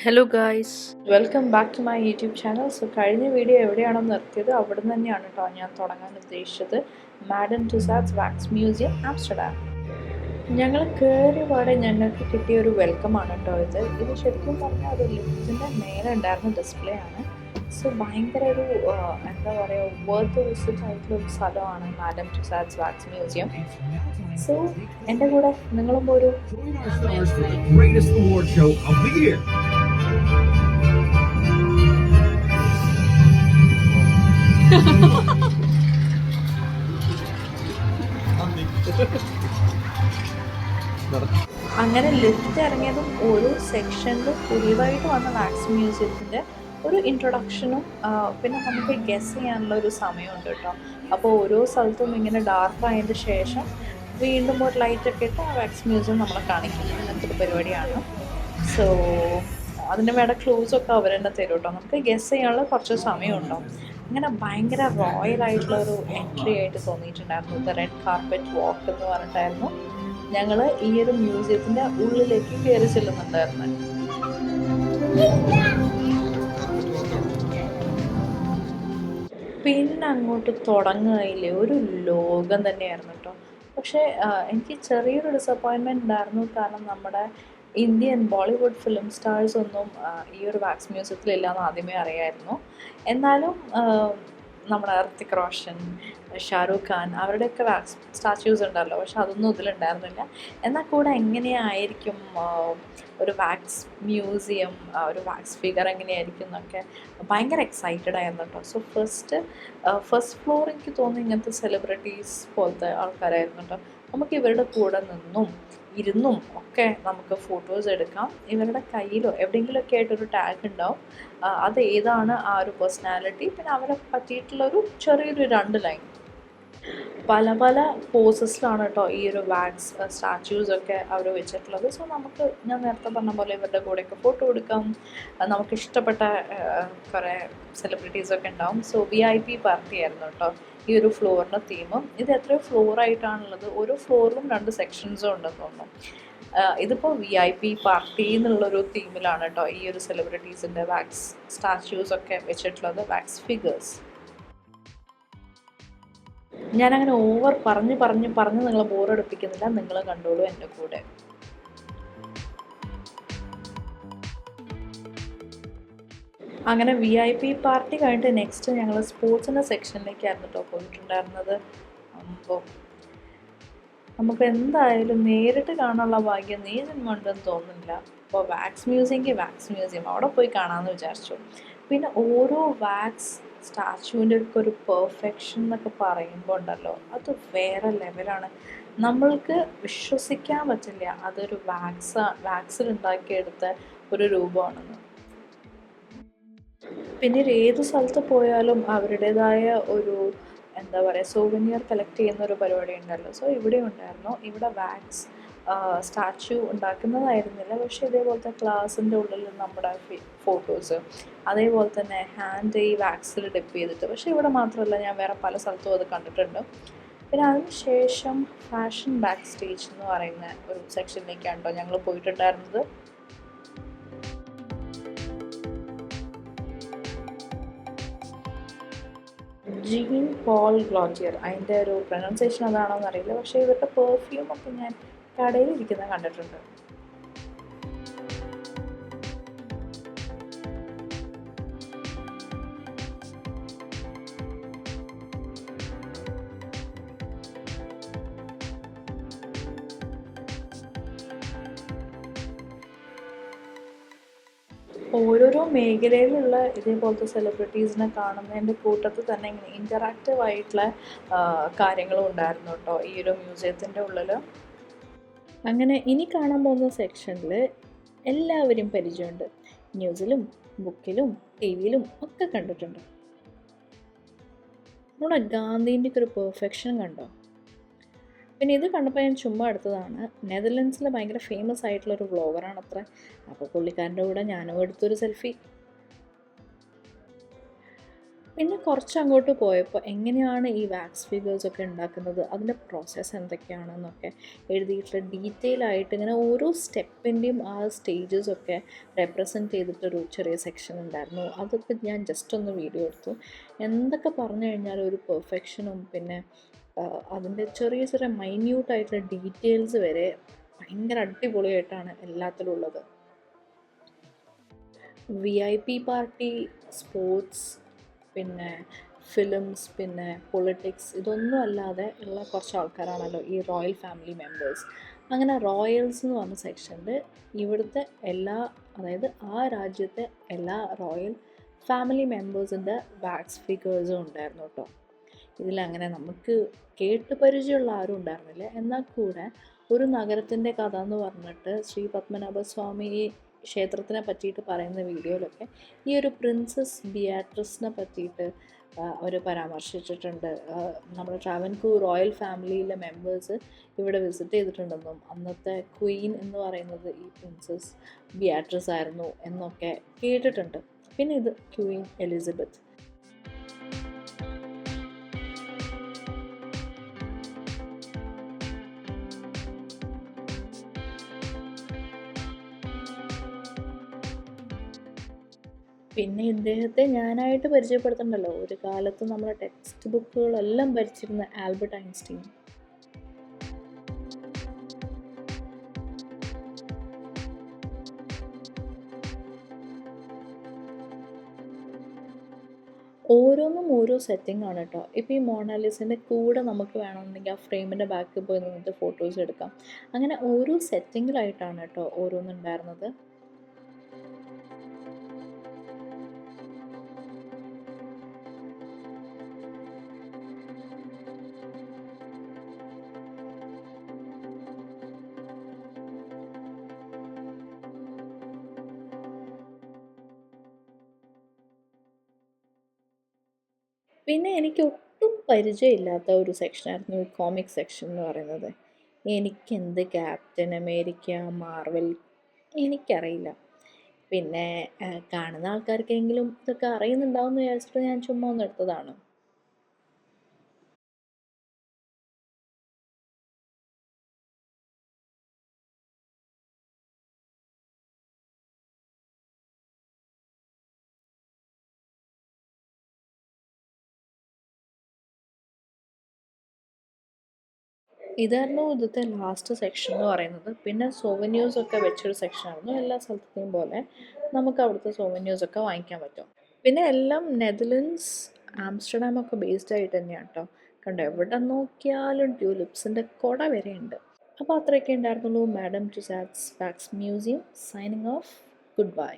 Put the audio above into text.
Hello guys, welcome back to my YouTube channel. So കഴിഞ്ഞ video എവിടെയാണോ നിർത്തിയത് അവിടെ നിന്ന് തന്നെയാണ് കേട്ടോ ഞാൻ തുടങ്ങാൻ ഉദ്ദേശിച്ചത്. Madame Tussauds wax museum, Amsterdam. ഞങ്ങൾ കയറി പാടെ ഞങ്ങൾക്ക് കിട്ടിയ ഒരു വെൽക്കമാണ് കേട്ടോ ഇത് ശരിക്കും പറഞ്ഞാൽ ഒരു ലിഫ്റ്റിൻ്റെ മേലെ ഉണ്ടായിരുന്ന ഡിസ്പ്ലേ ആണ്. സോ ഭയങ്കര ഒരു എന്താ പറയുക, വർത്ത് വിസിറ്റ് ആയിട്ടുള്ള ഒരു സ്ഥലമാണ് madam Tussauds wax museum. So എൻ്റെ കൂടെ നിങ്ങളും ഒരു അങ്ങനെ ലിഫ്റ്റ് ഇറങ്ങിയതും ഓരോ സെക്ഷനിലും പുതിയതായിട്ട് വന്ന വാക്സ് മ്യൂസിയത്തിൻ്റെ ഒരു ഇൻട്രൊഡക്ഷനും പിന്നെ നമുക്ക് ഗെസ് ചെയ്യാനുള്ള ഒരു സമയമുണ്ട് കേട്ടോ. അപ്പോൾ ഓരോ സ്ഥലത്തും ഇങ്ങനെ ഡാർക്ക് ആയതിൻ്റെ ശേഷം വീണ്ടും ഒരു ലൈറ്റൊക്കെ ഇട്ട് ആ വാക്സ് മ്യൂസിയം നമ്മളെ കാണിക്കുന്നത് അങ്ങനത്തെ ഒരു പരിപാടിയാണ്. സോ അതിന് വേണ്ട ക്ലൂസൊക്കെ അവർ തന്നെ തരും കേട്ടോ. നമുക്ക് ഗെസ് ചെയ്യാനുള്ള കുറച്ച് സമയമുണ്ടാവും. അങ്ങനെ ഭയങ്കര റോയലായിട്ടുള്ള ഒരു എൻട്രി ആയിട്ട് തോന്നിയിട്ടുണ്ടായിരുന്നു. ദ റെഡ് കാർപ്പറ്റ് വാക്ക് എന്ന് പറഞ്ഞിട്ടായിരുന്നു ഞങ്ങൾ ഈ ഒരു മ്യൂസിയത്തിൻ്റെ ഉള്ളിലേക്ക് കയറി ചെല്ലുന്നുണ്ടായിരുന്നു. പിന്നെ അങ്ങോട്ട് തുടങ്ങുകയില്ലേ ഒരു ലോകം തന്നെയായിരുന്നു കേട്ടോ. പക്ഷേ എനിക്ക് ചെറിയൊരു ഡിസപ്പോയിൻമെൻറ്റ് ഉണ്ടായിരുന്നു. കാരണം നമ്മുടെ ഇന്ത്യൻ ബോളിവുഡ് ഫിലിം സ്റ്റാർസ് ഒന്നും ഈ ഒരു വാക്സ് മ്യൂസിയത്തിലില്ല എന്ന് ആദ്യമേ അറിയായിരുന്നു. എന്നാലും നമ്മുടെ ഋത്തിക് റോഷൻ, ഷാരൂഖ് ഖാൻ അവരുടെയൊക്കെ വാക്സ് സ്റ്റാച്യൂസ് ഉണ്ടല്ലോ, പക്ഷെ അതൊന്നും ഇതിലുണ്ടായിരുന്നില്ല. എന്നാൽ കൂടെ എങ്ങനെയായിരിക്കും ഒരു വാക്സ് മ്യൂസിയം, ഒരു വാക്സ് ഫിഗർ എങ്ങനെയായിരിക്കും എന്നൊക്കെ ഭയങ്കര എക്സൈറ്റഡ് ആയിരുന്നു കേട്ടോ. സോ ഫസ്റ്റ് ഫ്ലോർ എനിക്ക് തോന്നുന്നു ഇങ്ങനത്തെ സെലിബ്രിറ്റീസ് പോലത്തെ ആൾക്കാരായിരുന്നു കേട്ടോ. നമുക്ക് ഇവരുടെ കൂടെ നിന്നും ഇരുന്നും ഒക്കെ നമുക്ക് ഫോട്ടോസ് എടുക്കാം. ഇവരുടെ കയ്യിലോ എവിടെയെങ്കിലുമൊക്കെ ആയിട്ടൊരു ടാഗ് ഉണ്ടാവും. അത് ഏതാണ് ആ ഒരു പേഴ്സണാലിറ്റി, പിന്നെ അവരെ പറ്റിയിട്ടുള്ളൊരു ചെറിയൊരു 2 ലൈൻ. പല പല പോസസിലാണ് കേട്ടോ ഈ ഒരു വാക്സ് സ്റ്റാച്യൂസൊക്കെ അവർ വെച്ചിട്ടുള്ളത്. സോ നമുക്ക് ഞാൻ നേരത്തെ പറഞ്ഞ പോലെ ഇവരുടെ കൂടെയൊക്കെ ഫോട്ടോ എടുക്കാം. നമുക്ക് ഇഷ്ടപ്പെട്ട കുറേ സെലിബ്രിറ്റീസൊക്കെ ഉണ്ടാവും. സോ VIP പാർട്ടി ആയിരുന്നു കേട്ടോ ഈ ഒരു ഫ്ലോറിൻ്റെ തീമും. ഇത് എത്രയോ ഫ്ലോറായിട്ടാണുള്ളത്, ഓരോ ഫ്ലോറിലും 2 സെക്ഷൻസും ഉണ്ടെന്ന് തോന്നുന്നു. ഇതിപ്പോൾ VIP പാർട്ടി എന്നുള്ളൊരു തീമിലാണ് കേട്ടോ ഈ ഒരു സെലിബ്രിറ്റീസിൻ്റെ വാക്സ് സ്റ്റാച്യൂസൊക്കെ വെച്ചിട്ടുള്ളത്, വാക്സ് ഫിഗേഴ്സ്. ഞാനങ്ങനെ ഓവർ പറഞ്ഞ് നിങ്ങളെ ബോറടിപ്പിക്കുന്നില്ല, നിങ്ങൾ കണ്ടോളൂ എൻ്റെ കൂടെ. അങ്ങനെ VIP പാർട്ടി കഴിഞ്ഞിട്ട് നെക്സ്റ്റ് ഞങ്ങൾ സ്പോർട്സിൻ്റെ സെക്ഷനിലേക്കായിരുന്നു കേട്ടോ പോയിട്ടുണ്ടായിരുന്നത്. അപ്പോൾ നമുക്ക് എന്തായാലും നേരിട്ട് കാണാനുള്ള ഭാഗ്യം നീ ജന്മമുണ്ടെന്ന് തോന്നുന്നില്ല. അപ്പോൾ വാക്സ് മ്യൂസിയം അവിടെ പോയി കാണാമെന്ന് വിചാരിച്ചു. പിന്നെ ഓരോ വാക്സ് സ്റ്റാച്യൂവിൻ്റെ ഒക്കെ ഒരു പെർഫെക്ഷൻ എന്നൊക്കെ പറയുമ്പോൾ ഉണ്ടല്ലോ, അത് വേറെ ലെവലാണ്. നമ്മൾക്ക് വിശ്വസിക്കാൻ പറ്റില്ല അതൊരു വാക്സിൽ ഉണ്ടാക്കിയെടുത്ത ഒരു രൂപമാണെന്ന്. പിന്നീട് ഏത് സ്ഥലത്ത് പോയാലും അവരുടേതായ ഒരു എന്താ പറയുക, സോവനിയർ കളക്ട് ചെയ്യുന്ന ഒരു പരിപാടി ഉണ്ടല്ലോ. സോ ഇവിടെ ഉണ്ടായിരുന്നു. ഇവിടെ വാക്സ് സ്റ്റാച്യു ഉണ്ടാക്കുന്നതായിരുന്നില്ല, പക്ഷേ ഇതേപോലത്തെ ക്ലാസ്സിൻ്റെ ഉള്ളിൽ നമ്മുടെ ഫോട്ടോസ്, അതേപോലെ തന്നെ ഹാൻഡ് ഈ വാക്സിൽ ഡിപ്പ് ചെയ്തിട്ട്. പക്ഷേ ഇവിടെ മാത്രമല്ല, ഞാൻ വേറെ പല സ്ഥലത്തും അത് കണ്ടിട്ടുണ്ട്. പിന്നെ അതിന് ശേഷം ഫാഷൻ ബാക്ക് സ്റ്റേജ് എന്ന് പറയുന്ന ഒരു സെക്ഷനിലേക്കാണ് കേട്ടോ ഞങ്ങൾ പോയിട്ടുണ്ടായിരുന്നത്. ജീൻ പോൾ ഗ്ലോട്ടിയർ, അതിൻ്റെ ഒരു പ്രൊനൗൺസിയേഷൻ അതാണോ എന്നറിയില്ല. പക്ഷേ ഇവരുടെ പെർഫ്യൂമൊക്കെ ഞാൻ കടയിലിരിക്കുന്നത് കണ്ടിട്ടുണ്ട്. ഓരോരോ മേഖലയിലുള്ള ഇതേപോലത്തെ സെലിബ്രിറ്റീസിനെ കാണുന്നതിൻ്റെ കൂട്ടത്തിൽ തന്നെ ഇങ്ങനെ ഇൻറ്ററാക്റ്റീവ് ആയിട്ടുള്ള കാര്യങ്ങളും ഉണ്ടായിരുന്നു കേട്ടോ ഈ ഒരു മ്യൂസിയത്തിൻ്റെ ഉള്ളിൽ. അങ്ങനെ ഇനി കാണാൻ പോകുന്ന സെക്ഷനിൽ എല്ലാവരും പരിചയമുണ്ട്. ന്യൂസിലും ബുക്കിലും TV യിലും ഒക്കെ കണ്ടിട്ടുണ്ട്. നമ്മുടെ ഗാന്ധിൻ്റെ ഒക്കെ ഒരു പെർഫെക്ഷൻ കണ്ടോ. പിന്നെ ഇത് കണ്ടപ്പോൾ ഞാൻ ചുമ്മാ എടുത്തതാണ്. നെതർലൻഡ്സിൽ ഭയങ്കര ഫേമസ് ആയിട്ടുള്ളൊരു വ്ളോഗറാണ് അത്ര. അപ്പോൾ പുള്ളിക്കാരൻ്റെ കൂടെ ഞാനും എടുത്തൊരു സെൽഫി. പിന്നെ കുറച്ച് അങ്ങോട്ട് പോയപ്പോൾ എങ്ങനെയാണ് ഈ വാക്സ് ഫിഗേഴ്സൊക്കെ ഉണ്ടാക്കുന്നത്, അതിൻ്റെ പ്രോസസ്സ് എന്തൊക്കെയാണെന്നൊക്കെ എഴുതിയിട്ടുള്ള ഡീറ്റെയിൽ ആയിട്ട് ഇങ്ങനെ ഓരോ സ്റ്റെപ്പിൻ്റെയും ആ സ്റ്റേജസൊക്കെ റെപ്രസെൻറ്റ് ചെയ്തിട്ടൊരു ചെറിയ സെക്ഷൻ ഉണ്ടായിരുന്നു. അതൊക്കെ ഞാൻ ജസ്റ്റ് ഒന്ന് വീഡിയോ എടുത്തു. എന്തൊക്കെ പറഞ്ഞു കഴിഞ്ഞാൽ ഒരു പെർഫെക്ഷനും പിന്നെ അതിൻ്റെ ചെറിയ ചെറിയ മൈന്യൂട്ടായിട്ടുള്ള ഡീറ്റെയിൽസ് വരെ ഭയങ്കര അടിപൊളിയായിട്ടാണ് എല്ലാത്തിലും ഉള്ളത്. VIP പാർട്ടി, സ്പോർട്സ്, പിന്നെ ഫിലിംസ്, പിന്നെ പൊളിറ്റിക്സ്, ഇതൊന്നും അല്ലാതെ ഉള്ള കുറച്ച് ആൾക്കാരാണല്ലോ ഈ റോയൽ ഫാമിലി മെമ്പേഴ്സ്. അങ്ങനെ റോയൽസ് എന്ന് പറഞ്ഞ സെക്ഷനിൽ ഇവിടുത്തെ എല്ലാ, അതായത് ആ രാജ്യത്തെ എല്ലാ റോയൽ ഫാമിലി മെമ്പേഴ്സിൻ്റെ വാക്സ് ഫിഗേഴ്സും ഉണ്ടായിരുന്നു കേട്ടോ. ഇതിലങ്ങനെ നമുക്ക് കേട്ട് പരിചയമുള്ള ആരും ഉണ്ടായിരുന്നില്ല. എന്നാൽ കൂടെ ഒരു നഗരത്തിൻ്റെ കഥ എന്ന് പറഞ്ഞിട്ട് ശ്രീ പത്മനാഭസ്വാമി ക്ഷേത്രത്തിനെ പറ്റിയിട്ട് പറയുന്ന വീഡിയോയിലൊക്കെ ഈ ഒരു പ്രിൻസസ് ബിയാട്രിസിനെ പറ്റിയിട്ട് അവർ പരാമർശിച്ചിട്ടുണ്ട്. നമ്മുടെ ട്രാവൻകൂർ റോയൽ ഫാമിലിയിലെ മെമ്പേഴ്സ് ഇവിടെ വിസിറ്റ് ചെയ്തിട്ടുണ്ടെന്നും അന്നത്തെ ക്വീൻ എന്ന് പറയുന്നത് ഈ പ്രിൻസസ് ബിയാട്രിസ് ആയിരുന്നു എന്നൊക്കെ കേട്ടിട്ടുണ്ട്. പിന്നെ ഇത് ക്വീൻ എലിസബത്ത്. പിന്നെ ഇദ്ദേഹത്തെ ഞാനായിട്ട് പരിചയപ്പെടുത്തണ്ടല്ലോ, ഒരു കാലത്ത് നമ്മളെ ടെക്സ്റ്റ് ബുക്കുകളെല്ലാം ഭരിച്ചിരുന്ന ആൽബർട്ട് ഐൻസ്റ്റീൻ. ഓരോന്നും ഓരോ സെറ്റിംഗ് ആണ് കേട്ടോ. ഇപ്പോൾ ഈ മോണാലിസിൻ്റെ കൂടെ നമുക്ക് വേണമെന്നുണ്ടെങ്കിൽ ആ ഫ്രെയിമിൻ്റെ ബാക്കിൽ പോയി നിന്നിട്ട് ഫോട്ടോസ് എടുക്കാം. അങ്ങനെ ഓരോ സെറ്റിങ്ങിലായിട്ടാണ് കേട്ടോ ഓരോന്നുണ്ടായിരുന്നത്. പിന്നെ എനിക്ക് ഒട്ടും പരിചയമില്ലാത്ത ഒരു സെക്ഷനായിരുന്നു ഈ കോമിക് സെക്ഷൻ എന്ന് പറയുന്നത്. എനിക്കെന്ത് ക്യാപ്റ്റൻ അമേരിക്ക, മാർവൽ എനിക്കറിയില്ല. പിന്നെ കാണുന്ന ആൾക്കാർക്കെങ്കിലും ഇതൊക്കെ അറിയുന്നുണ്ടാവും എന്ന് വിചാരിച്ചിട്ട് ഞാൻ ചുമ്മാ ഒന്ന് എടുത്തതാണ്. ഇതായിരുന്നു ഇന്നത്തെ ലാസ്റ്റ് സെക്ഷൻ എന്ന് പറയുന്നത്. പിന്നെ സോവന്യൂസൊക്കെ വെച്ചൊരു സെക്ഷനായിരുന്നു. എല്ലാ സ്ഥലത്തെയും പോലെ നമുക്ക് അവിടുത്തെ സോവന്യൂസൊക്കെ വാങ്ങിക്കാൻ പറ്റും. പിന്നെ എല്ലാം നെതർലൻഡ്സ്, ആംസ്റ്റർഡാം ഒക്കെ ബേസ്ഡ് ആയിട്ട് തന്നെയാണ് കേട്ടോ. കണ്ടോ, എവിടെ നോക്കിയാലും ട്യൂലിപ്സിൻ്റെ കുട വരെ ഉണ്ട്. അപ്പോൾ അത്രയൊക്കെ ഉണ്ടായിരുന്നുള്ളൂ. Madame Tussauds wax museum signing off. Good bye.